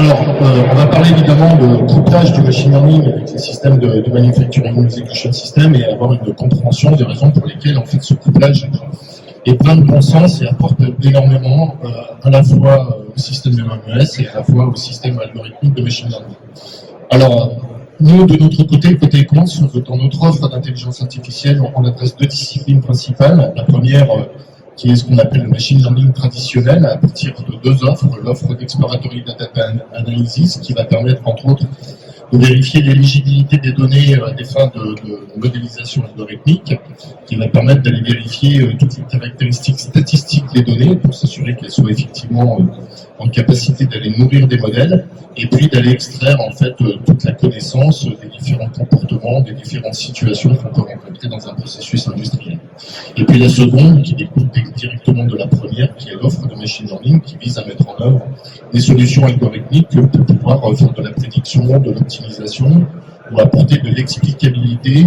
Alors, on va parler évidemment de couplage du machine learning avec les systèmes de manufacturing execution system et avoir une compréhension des raisons pour lesquelles en fait ce couplage est plein de bon sens et apporte énormément à la fois au système de MES et à la fois au système algorithmique de machine learning. Alors, nous, de notre côté Equans, dans notre offre d'intelligence artificielle, on adresse deux disciplines principales. La première, qui est ce qu'on appelle le machine learning traditionnel, à partir de deux offres. L'offre d'Exploratory Data Analysis, qui va permettre, entre autres, de vérifier l'éligibilité des données à des fins de modélisation algorithmique, qui va permettre d'aller vérifier toutes les caractéristiques statistiques des données pour s'assurer qu'elles soient effectivement en capacité d'aller nourrir des modèles, et puis d'aller extraire en fait toute la connaissance des différents comportements, des différentes situations qu'on peut rencontrer dans un processus industriel. Et puis la seconde, qui découle directement de la première, qui est l'offre de machine learning, qui vise à mettre en œuvre des solutions algorithmiques pour pouvoir faire de la prédiction, de l'optimisation, ou apporter de l'explicabilité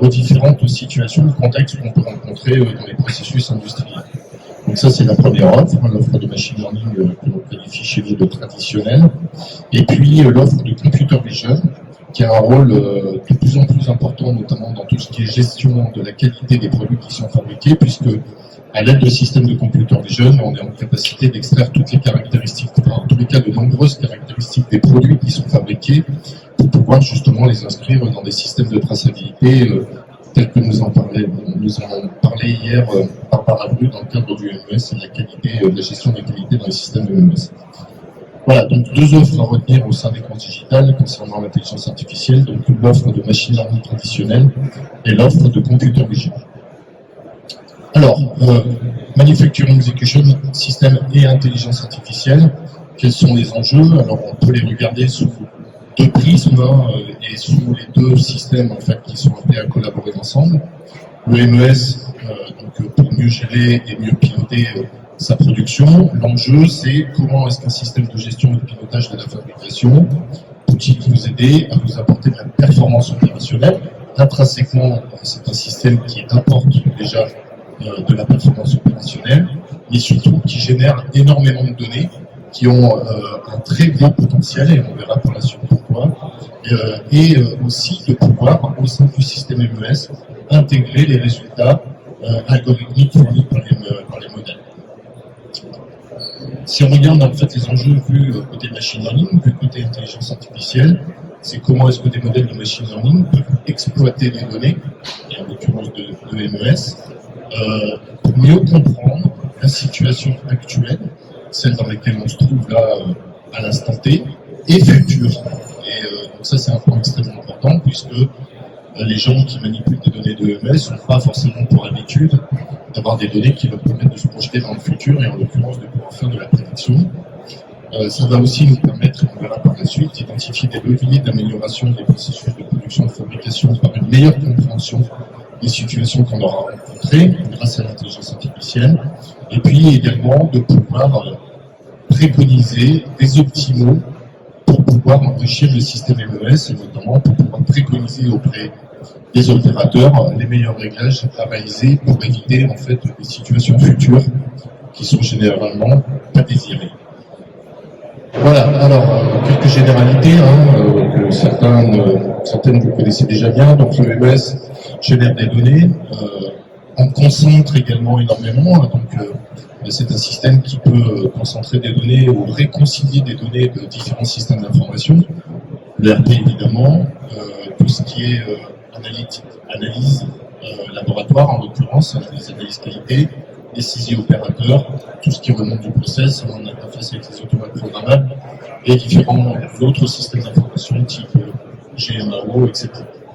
aux différentes situations, de contextes qu'on peut rencontrer dans les processus industriels. Donc ça, c'est la première offre, l'offre de machine learning que l'on qualifie chez nous de traditionnelle. Et puis l'offre de computer vision, qui a un rôle de plus en plus important, notamment dans tout ce qui est gestion de la qualité des produits qui sont fabriqués, puisque à l'aide de systèmes de computer vision, on est en capacité d'extraire toutes les caractéristiques, enfin, en tous les cas de nombreuses caractéristiques des produits qui sont fabriqués, pour pouvoir justement les inscrire dans des systèmes de traçabilité tels que nous en avons parlé hier Barbara Bru dans le cadre du MES et de la qualité, de la gestion de la qualité dans les systèmes de MES. Voilà, donc deux offres à retenir au sein d'Equans Digital concernant l'intelligence artificielle, donc l'offre de machine learning traditionnelle et l'offre de computer vision. Alors, manufacturing execution system et intelligence artificielle, quels sont les enjeux? Alors, on peut les regarder sous deux prismes et sous les deux systèmes en fait qui sont appelés à collaborer ensemble. Le MES, donc pour mieux gérer et mieux piloter sa production. L'enjeu, c'est comment est-ce qu'un système de gestion et de pilotage de la fabrication peut-il nous aider à nous apporter de la performance opérationnelle. Intrinsèquement, c'est un système qui apporte déjà de la performance opérationnelle, mais surtout qui génère énormément de données qui ont un très gros potentiel, et on verra par la suite pourquoi, et aussi de pouvoir, au sein du système MES, intégrer les résultats algorithmiques fournis par les modèles. Si on regarde en fait les enjeux vus côté machine learning, vu côté intelligence artificielle, c'est comment est-ce que des modèles de machine learning peuvent exploiter les données, et en l'occurrence de MES, pour mieux comprendre la situation actuelle, celle dans laquelle on se trouve là à l'instant T, et future. Et donc ça, c'est un point extrêmement important, puisque les gens qui manipulent des données de MES n'ont pas forcément pour habitude d'avoir des données qui leur permettent de se projeter dans le futur, et en l'occurrence de pouvoir faire de la prédiction. Ça va aussi nous permettre, et on verra par la suite, d'identifier des leviers d'amélioration des processus de production et de fabrication par une meilleure compréhension des situations qu'on aura rencontrées grâce à l'intelligence artificielle, et puis également de pouvoir préconiser des optimaux pour pouvoir enrichir le système MES, et notamment pour pouvoir préconiser auprès des opérateurs les meilleurs réglages à baliser pour éviter en fait des situations futures qui sont généralement pas désirées. Voilà, alors quelques généralités, que certaines vous connaissez déjà bien. Donc le MES génère des données, on concentre également énormément, c'est un système qui peut concentrer des données ou réconcilier des données de différents systèmes d'information, le RP évidemment, tout ce qui est analyse laboratoire en l'occurrence, les analyses qualité, les saisie opérateurs, tout ce qui remonte du process, en interface avec les automates programmables et différents autres systèmes d'information type GMAO, etc.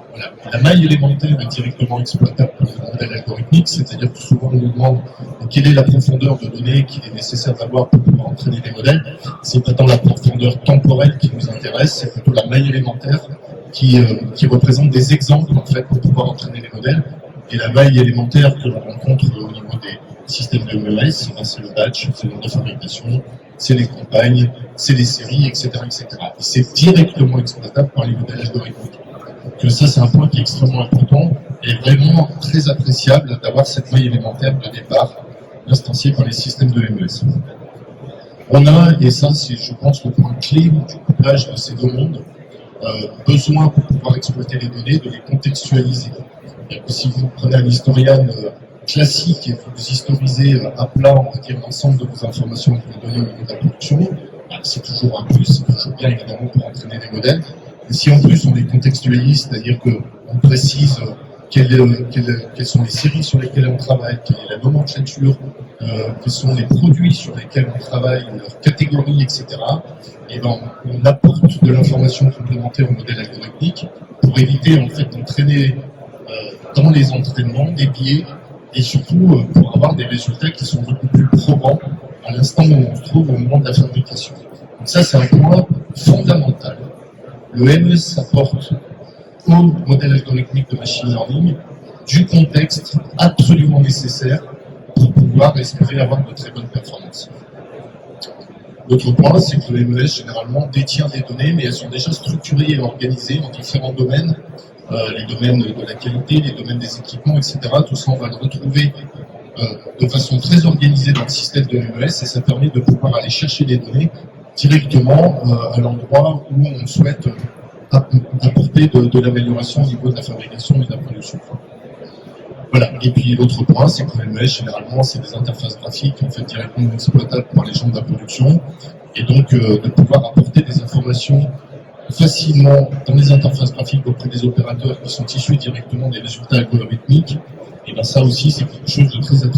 Voilà. La maille élémentaire est directement exploitable par le modèle algorithmique, c'est-à-dire que souvent on nous demande quelle est la profondeur de données qu'il est nécessaire d'avoir pour pouvoir entraîner des modèles. C'est pas tant la profondeur temporelle qui nous intéresse, c'est plutôt la maille élémentaire qui représente des exemples en fait pour pouvoir entraîner les modèles. Et la maille élémentaire que l'on rencontre au niveau des systèmes de MES, c'est le batch, c'est le nombre de fabrication, c'est les campagnes, c'est les séries, etc., etc. Et c'est directement exploitable par les modèles algorithmiques. Donc ça, c'est un point qui est extrêmement important et vraiment très appréciable d'avoir cette maille élémentaire de départ instanciée par les systèmes de MES. On a, et ça c'est je pense le point clé du couplage de ces deux mondes, besoin pour pouvoir exploiter les données, de les contextualiser. Si vous prenez un historien classique et vous historisez à plat, on va dire, l'ensemble de vos informations que vous donnez au niveau de la production, c'est toujours un plus, c'est toujours bien évidemment pour entraîner des modèles. Et si en plus on les contextualise, c'est-à-dire qu'on précise quelles sont les séries sur lesquelles on travaille, quelle est la nomenclature, quels sont les produits sur lesquels on travaille, leurs catégories, etc. Et ben, on apporte de l'information complémentaire au modèle algorithmique pour éviter en fait d'entraîner dans les entraînements des biais et surtout pour avoir des résultats qui sont beaucoup plus probants à l'instant où on se trouve au moment de la fabrication. Donc ça, c'est un point fondamental. Le MES apporte au modèle algorithmique de machine learning du contexte absolument nécessaire pour pouvoir espérer avoir de très bonnes performances. L'autre point, c'est que le MES, généralement, détient des données, mais elles sont déjà structurées et organisées en différents domaines. Les domaines de la qualité, les domaines des équipements, etc. Tout ça, on va le retrouver de façon très organisée dans le système de MES et ça permet de pouvoir aller chercher les données directement à l'endroit où on souhaite apporter de l'amélioration au niveau de la fabrication et de la production. Voilà. Et puis l'autre point, c'est que le MES, généralement, c'est des interfaces graphiques en fait directement exploitables par les gens de la production et donc de pouvoir apporter des informations facilement dans les interfaces graphiques auprès des opérateurs qui sont issus directement des résultats algorithmiques, et bien ça aussi c'est quelque chose de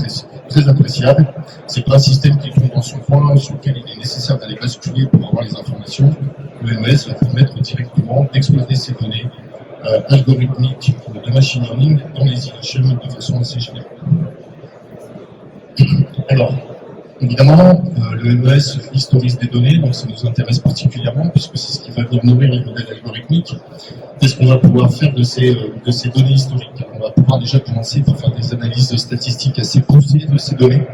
très appréciable. C'est pas un système qui tombe dans son coin sur lequel il est nécessaire d'aller basculer pour avoir les informations. Le MES va permettre directement d'exploiter ces données algorithmiques de machine learning dans les IHM de façon assez générale. Alors, évidemment, le MES historise des données, donc ça nous intéresse particulièrement puisque c'est ce qui va venir nourrir les modèles algorithmiques. Qu'est-ce qu'on va pouvoir faire de ces données historiques? On va pouvoir déjà commencer par faire des analyses statistiques assez poussées de ces données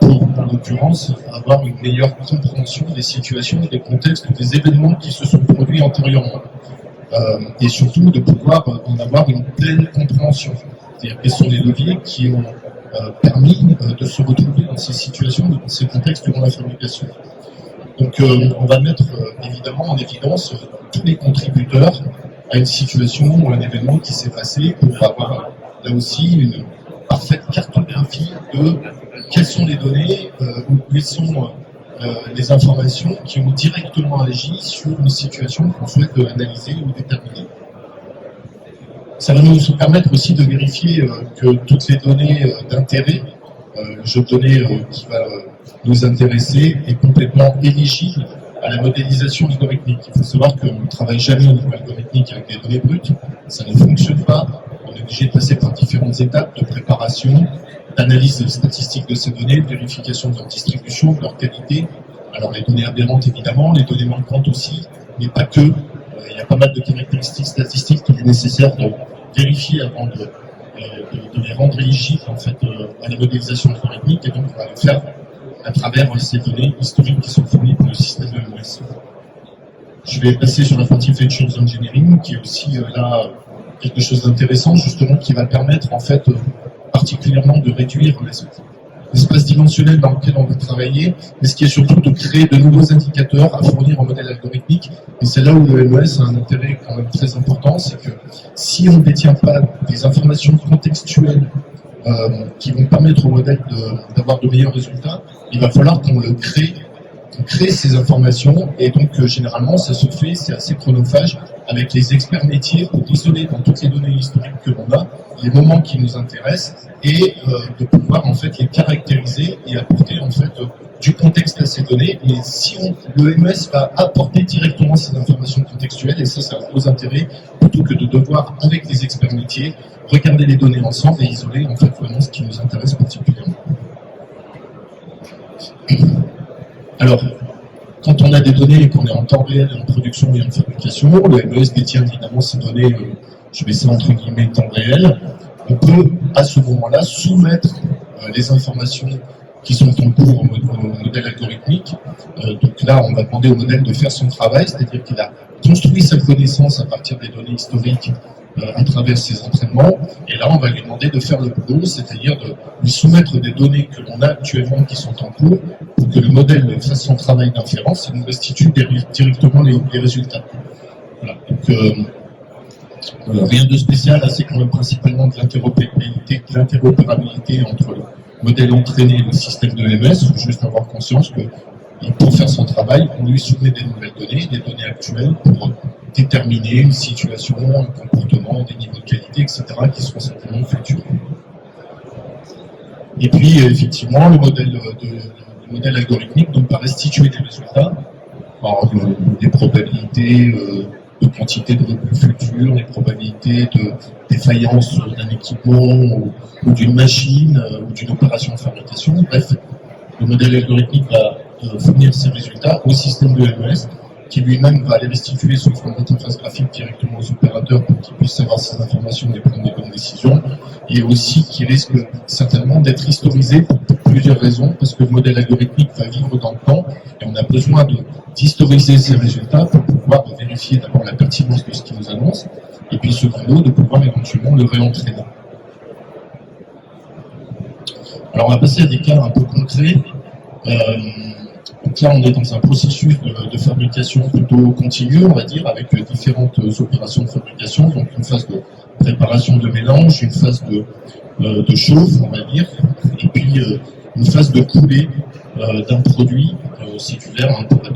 pour, en l'occurrence, avoir une meilleure compréhension des situations, des contextes, des événements qui se sont produits antérieurement. Et surtout de pouvoir en avoir une pleine compréhension. C'est-à-dire quels sont les leviers qui ont permis de se retrouver dans ces situations, dans ces contextes durant la fabrication. Donc on va mettre évidemment en évidence tous les contributeurs à une situation ou un événement qui s'est passé pour avoir là aussi une parfaite cartographie de quelles sont les données ou quelles sont les informations qui ont directement agi sur une situation qu'on souhaite analyser ou déterminer. Ça va nous permettre aussi de vérifier que toutes les données d'intérêt, le jeu de données qui va nous intéresser, est complètement éligible à la modélisation algorithmique. Il faut savoir qu'on ne travaille jamais au niveau algorithmique avec des données brutes, ça ne fonctionne pas. On est obligé de passer par différentes étapes de préparation, d'analyse statistique de ces données, de vérification de leur distribution, de leur qualité. Alors les données aberrantes évidemment, les données manquantes aussi, mais pas que. Il y a pas mal de caractéristiques statistiques qu'il est nécessaire de vérifier avant de les rendre éligibles en fait, à la modélisation algorithmique, et donc on va le faire à travers ces données historiques qui sont fournies par le système de MES. Je vais passer sur la partie Features Engineering, qui est aussi là quelque chose d'intéressant, justement, qui va permettre en fait particulièrement de réduire l'espace dimensionnel dans lequel on va travailler, mais ce qui est surtout de créer de nouveaux indicateurs à fournir en modèle algorithmique. Et c'est là où le MES a un intérêt quand même très important, c'est que si on ne détient pas des informations contextuelles qui vont permettre au modèle d'avoir de meilleurs résultats, il va falloir qu'on le crée, qu'on crée ces informations, et donc généralement ça se fait, c'est assez chronophage, avec les experts métiers pour isoler dans toutes les données historiques que l'on a les moments qui nous intéressent et de pouvoir en fait les caractériser et apporter en fait du contexte à ces données. Mais si le MES va apporter directement ces informations contextuelles, et ça c'est un gros intérêt, plutôt que de devoir avec les experts métiers regarder les données ensemble et isoler en fait vraiment ce qui nous intéresse particulièrement. Alors, quand on a des données et qu'on est en temps réel en production et en fabrication, le MES détient évidemment ces données, je mets ça entre guillemets temps réel. On peut à ce moment-là soumettre les informations qui sont en cours au modèle algorithmique. Donc là, on va demander au modèle de faire son travail, c'est-à-dire qu'il a construit sa connaissance à partir des données historiques à travers ses entraînements. Et là, on va lui demander de faire le boulot, c'est-à-dire de lui soumettre des données que l'on a actuellement qui sont en cours pour que le modèle fasse son travail d'inférence et nous restitue directement les résultats. Voilà. Donc, rien de spécial, là, c'est quand même principalement de l'interopérabilité entre le modèle entraîné et le système de MS. Il faut juste avoir conscience que pour faire son travail, on lui soumet des nouvelles données, des données actuelles pour déterminer une situation, un comportement, des niveaux de qualité, etc., qui seront certainement futurs. Et puis, effectivement, le modèle algorithmique donc, va restituer des résultats, alors, des probabilités de quantité de rebuts futurs, les probabilités de défaillance d'un équipement ou d'une machine ou d'une opération de fabrication. Bref, le modèle algorithmique va fournir ces résultats au système de MES qui lui-même va les restituer sous forme d'interface graphique directement aux opérateurs pour qu'ils puissent savoir ces informations et prendre des bonnes décisions, et aussi qui risque certainement d'être historisé pour plusieurs raisons, parce que le modèle algorithmique va vivre dans le temps et on a besoin d'historiser ces résultats pour pouvoir vérifier d'abord la pertinence de ce qu'il nous annonce, et puis secondo, de pouvoir éventuellement le réentraîner. Alors on va passer à des cas un peu concrets. Donc là, on est dans un processus de fabrication plutôt continu, on va dire, avec différentes opérations de fabrication, donc une phase de préparation de mélange, une phase de chauffe, on va dire, et puis une phase de coulée d'un produit séculaire, hein, pour être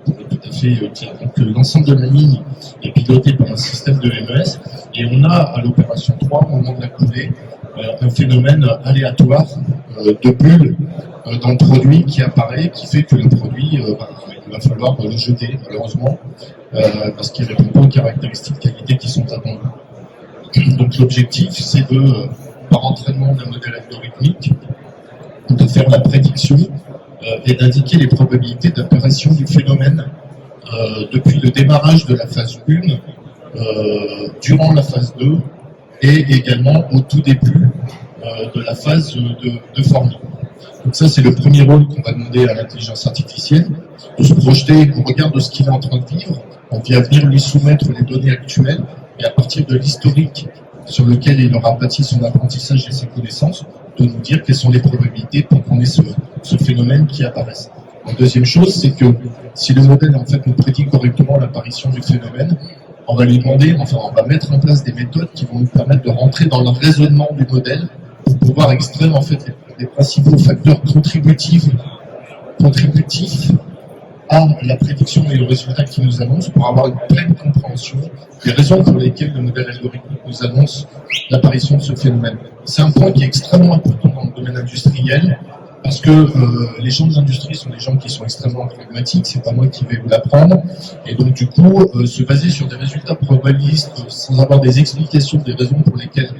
tout à fait clair. Donc l'ensemble de la ligne est piloté par un système de MES, et on a à l'opération 3, au moment de la coulée, un phénomène aléatoire de bulles dans le produit qui apparaît, qui fait que le produit, il va falloir le jeter, malheureusement, parce qu'il ne répond pas aux caractéristiques de qualité qui sont attendues. Donc l'objectif, c'est par entraînement d'un modèle algorithmique, de faire la prédiction et d'indiquer les probabilités d'apparition du phénomène depuis le démarrage de la phase 1, durant la phase 2, et également au tout début de la phase de formule. Donc ça, c'est le premier rôle qu'on va demander à l'intelligence artificielle, de se projeter au regard de ce qu'il est en train de vivre. On vient venir lui soumettre les données actuelles, et à partir de l'historique sur lequel il aura bâti son apprentissage et ses connaissances, de nous dire quelles sont les probabilités pour qu'on ait ce phénomène qui apparaisse. La deuxième chose, c'est que si le modèle en fait nous prédit correctement l'apparition du phénomène, on va lui demander, on va mettre en place des méthodes qui vont nous permettre de rentrer dans le raisonnement du modèle pour pouvoir extraire en fait les principaux facteurs contributifs à la prédiction et le résultat qu'il nous annonce, pour avoir une pleine compréhension des raisons pour lesquelles le modèle algorithmique nous annonce l'apparition de ce phénomène. C'est un point qui est extrêmement important dans le domaine industriel, parce que les gens de l'industrie sont des gens qui sont extrêmement pragmatiques, c'est pas moi qui vais vous l'apprendre, et donc du coup, se baser sur des résultats probabilistes sans avoir des explications des raisons pour lesquelles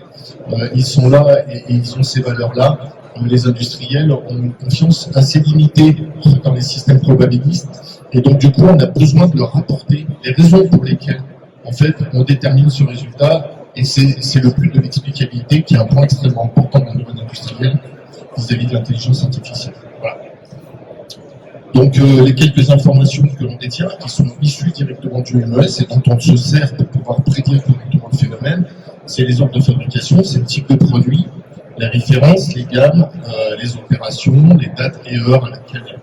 ils sont là et ils ont ces valeurs-là, les industriels ont une confiance assez limitée dans les systèmes probabilistes, et donc du coup, on a besoin de leur apporter les raisons pour lesquelles, en fait, on détermine ce résultat, et c'est le but de l'explicabilité, qui est un point extrêmement important dans le domaine industriel vis-à-vis de l'intelligence artificielle. Voilà. Donc les quelques informations que l'on détient, qui sont issues directement du MES et dont on se sert pour pouvoir prédire correctement le phénomène, c'est les ordres de fabrication, c'est le type de produit, la référence, les gammes, les opérations, les dates et heures à laquelle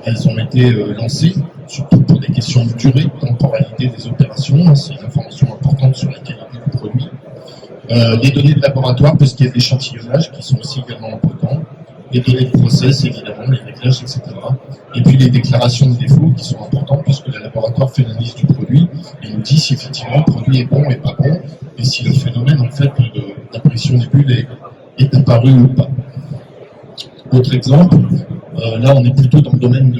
elles ont été lancées, surtout pour des questions de durée, de temporalité des opérations, c'est une information importante sur la qualité du produit. Les données de laboratoire, parce qu'il y a des échantillonnages qui sont aussi également importants, les données de process, évidemment, les réglages, etc. Et puis les déclarations de défauts qui sont importantes, puisque le laboratoire fait l'analyse du produit et nous dit si effectivement le produit est bon et pas bon, et si le phénomène en fait d'apparition des bulles est apparu ou pas. Autre exemple, là on est plutôt dans le domaine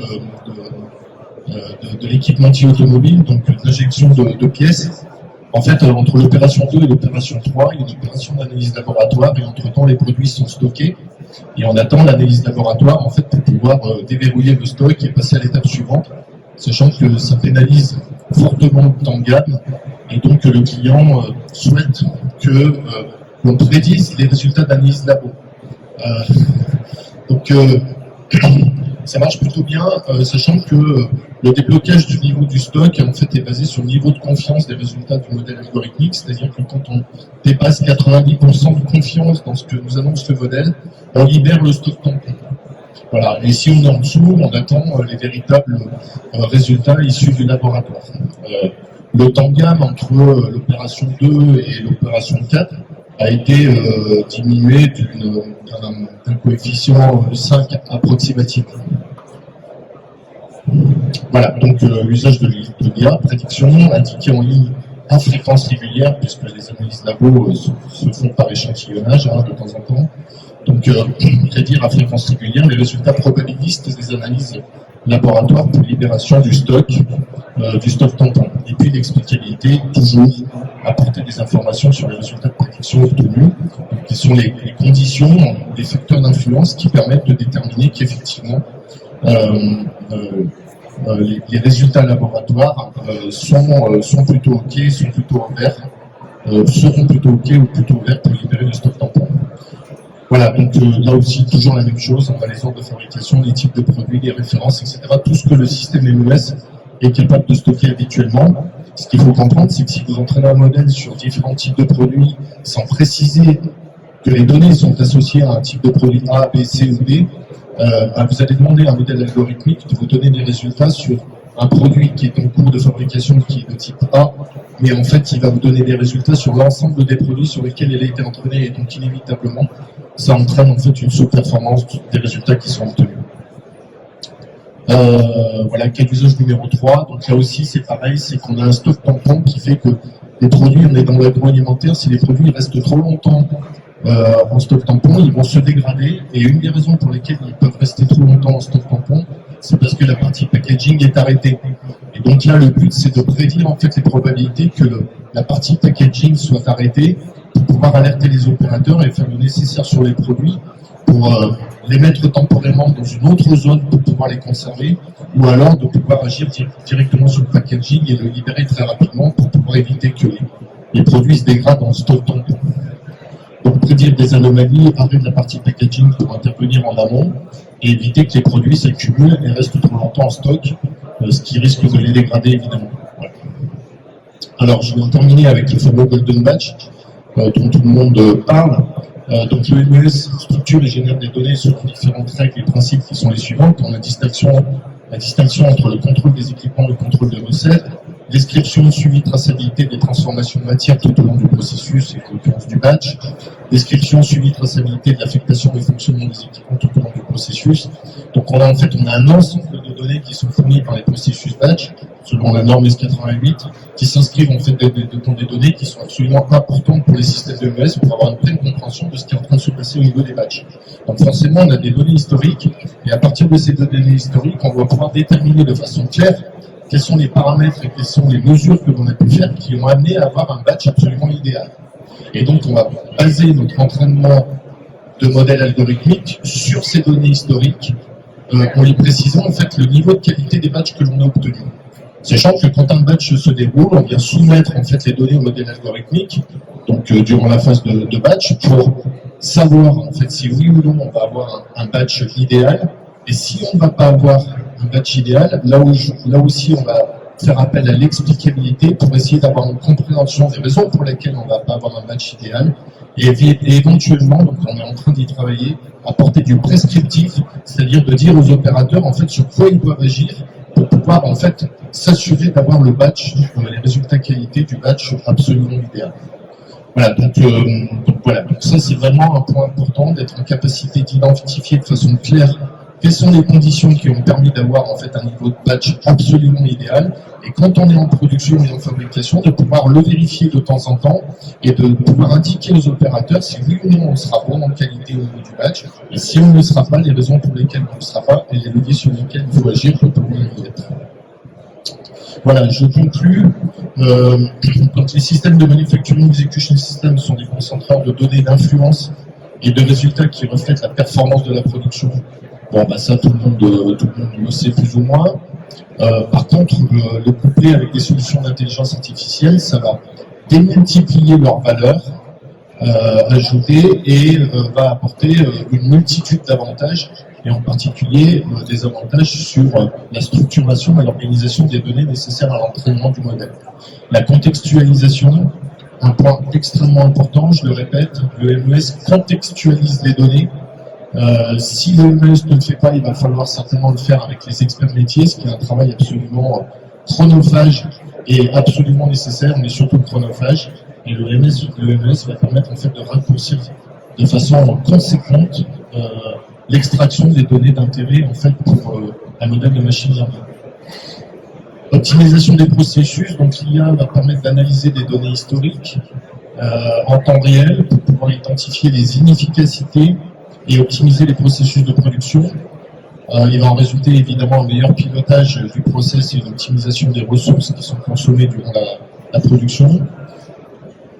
de l'équipementier automobile, donc de l'injection de pièces. En fait, entre l'opération 2 et l'opération 3, il y a une opération d'analyse laboratoire, et entre-temps, les produits sont stockés, et on attend l'analyse laboratoire, en fait, pour pouvoir déverrouiller le stock et passer à l'étape suivante, sachant que ça pénalise fortement le temps de gamme, et donc le client souhaite que l'on prédise les résultats d'analyse labo. Donc, ça marche plutôt bien, sachant que Le déblocage du niveau du stock en fait est basé sur le niveau de confiance des résultats du modèle algorithmique, c'est-à-dire que quand on dépasse 90% de confiance dans ce que nous annonce le modèle, on libère le stock tampon. Voilà. Et si on est en dessous, on attend les véritables résultats issus du laboratoire. Le temps de gamme entre l'opération 2 et l'opération 4 a été diminué d'un coefficient 5 approximatif. Voilà, donc l'usage de l'IA, prédiction, indiquée en ligne à fréquence régulière, puisque les analyses labo se font par échantillonnage de temps en temps. Donc, prédire à fréquence régulière les résultats probabilistes des analyses laboratoires pour libération du stock tampon. Et puis l'explicabilité, toujours apporter des informations sur les résultats de prédiction obtenus, qui sont les conditions, les facteurs d'influence qui permettent de déterminer qu'effectivement les résultats laboratoires sont plutôt OK, sont plutôt verts, seront plutôt OK ou plutôt verts pour libérer le stock tampon. Voilà, donc là aussi, toujours la même chose, on a les ordres de fabrication, les types de produits, les références, etc. Tout ce que le système MES est capable de stocker habituellement. Ce qu'il faut comprendre, c'est que si vous entraînez un modèle sur différents types de produits, sans préciser que les données sont associées à un type de produit A, B, C ou D, vous allez demander à un modèle algorithmique de vous donner des résultats sur un produit qui est en cours de fabrication, qui est de type A, mais en fait, il va vous donner des résultats sur l'ensemble des produits sur lesquels il a été entraîné, et donc inévitablement, ça entraîne en fait une sous-performance des résultats qui sont obtenus. Voilà, cas d'usage numéro 3. Donc là aussi, c'est pareil, c'est qu'on a un stock tampon qui fait que les produits, on est dans l'agroalimentaire, si les produits restent trop longtemps en stock tampon, ils vont se dégrader. Et une des raisons pour lesquelles ils peuvent rester trop longtemps en stock tampon, c'est parce que la partie packaging est arrêtée. Et donc là, le but, c'est de prédire en fait les probabilités que la partie packaging soit arrêtée pour pouvoir alerter les opérateurs et faire le nécessaire sur les produits pour les mettre temporairement dans une autre zone pour pouvoir les conserver, ou alors de pouvoir agir directement sur le packaging et le libérer très rapidement pour pouvoir éviter que les produits se dégradent en stock tampon. Donc prédire des anomalies, arrêt de la partie packaging pour intervenir en amont et éviter que les produits s'accumulent et restent trop longtemps en stock, ce qui risque de les dégrader évidemment. Voilà. Alors je vais en terminer avec le fameux Golden Batch dont tout le monde parle. Donc le MES structure et génère des données selon différentes règles et principes qui sont les suivantes. On a la distinction entre le contrôle des équipements et le contrôle des recettes, description, suivi, traçabilité des transformations de matière tout au long du processus et en l'occurrence du batch, description, suivi, traçabilité de l'affectation et fonctionnement des équipements tout au long du processus. Donc on a un ensemble de données qui sont fournies par les processus batch selon la norme S88 qui s'inscrivent en fait dans des données qui sont absolument importantes pour les systèmes de MES pour avoir une pleine compréhension de ce qui est en train de se passer au niveau des batchs. Donc forcément on a des données historiques et à partir de ces données historiques on va pouvoir déterminer de façon claire quels sont les paramètres et quelles sont les mesures que l'on a pu faire qui ont amené à avoir un batch absolument idéal. Et donc on va baser notre entraînement de modèles algorithmiques sur ces données historiques en lui précisant en fait le niveau de qualité des batchs que l'on a obtenus. Sachant que quand un batch se déroule, on vient soumettre en fait les données au modèle algorithmique, donc durant la phase de batch, pour savoir en fait si oui ou non on va avoir un batch idéal, et si on ne va pas avoir un batch idéal, là aussi on va faire appel à l'explicabilité pour essayer d'avoir une compréhension des raisons pour lesquelles on ne va pas avoir un batch idéal, et éventuellement, donc on est en train d'y travailler, apporter du prescriptif, c'est-à-dire de dire aux opérateurs en fait sur quoi ils doivent agir pour pouvoir en fait s'assurer d'avoir le batch, les résultats qualité du batch absolument idéal. Voilà, donc ça c'est vraiment un point important, d'être en capacité d'identifier de façon claire quelles sont les conditions qui ont permis d'avoir en fait un niveau de batch absolument idéal, et quand on est en production et en fabrication, de pouvoir le vérifier de temps en temps et de pouvoir indiquer aux opérateurs si oui ou non on sera bon en qualité au niveau du batch, et si on ne le sera pas, les raisons pour lesquelles on ne le sera pas et les leviers sur lesquels il faut agir pour pouvoir y être. Voilà, je conclus. Quand les systèmes de manufacturing execution system sont des concentrateurs de données d'influence et de résultats qui reflètent la performance de la production, bon, bah ça, tout le monde le sait plus ou moins. Par contre, le coupler avec des solutions d'intelligence artificielle, ça va démultiplier leur valeur ajoutée et va apporter une multitude d'avantages et en particulier des avantages sur la structuration et l'organisation des données nécessaires à l'entraînement du modèle. La contextualisation, un point extrêmement important, je le répète, le MES contextualise les données. Si le MES ne le fait pas, il va falloir certainement le faire avec les experts métiers, ce qui est un travail absolument chronophage et absolument nécessaire, mais surtout chronophage. Et le MES va permettre en fait de raccourcir de façon conséquente l'extraction des données d'intérêt en fait pour un modèle de machine learning. Optimisation des processus, donc l'IA va permettre d'analyser des données historiques en temps réel pour pouvoir identifier les inefficacités et optimiser les processus de production. Il va en résulter évidemment un meilleur pilotage du process et une optimisation des ressources qui sont consommées durant la production.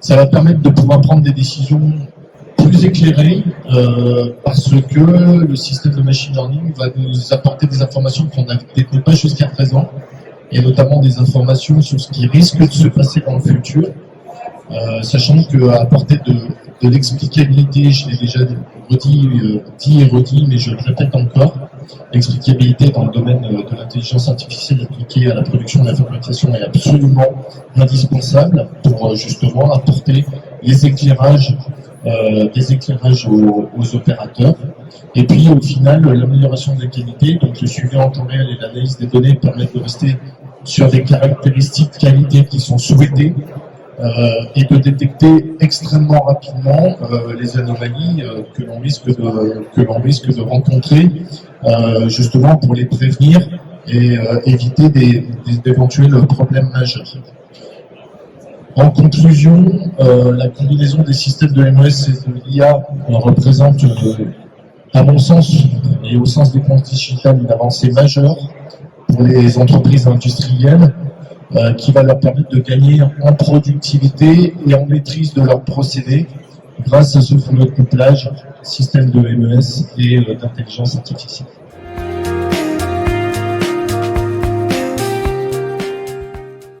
Ça va permettre de pouvoir prendre des décisions plus éclairées parce que le système de machine learning va nous apporter des informations qu'on n'avait pas jusqu'à présent, et notamment des informations sur ce qui risque de se passer dans le futur, sachant qu'apporter de l'explicabilité, je l'ai déjà dit et redit, mais je le répète encore, l'explicabilité dans le domaine de l'intelligence artificielle appliquée à la production et à la fabrication est absolument indispensable pour justement apporter des éclairages aux opérateurs. Et puis au final, l'amélioration de la qualité, donc le suivi en temps réel et l'analyse des données permettent de rester sur des caractéristiques de qualité qui sont souhaitées et de détecter extrêmement rapidement les anomalies que l'on risque de rencontrer, justement pour les prévenir et éviter d'éventuels problèmes majeurs. En conclusion, la combinaison des systèmes de MES et de l'IA représente, à mon sens et au sens des comptes digitales, une avancée majeure pour les entreprises industrielles qui va leur permettre de gagner en productivité et en maîtrise de leurs procédés grâce à ce fameux couplage système de MES et d'intelligence artificielle.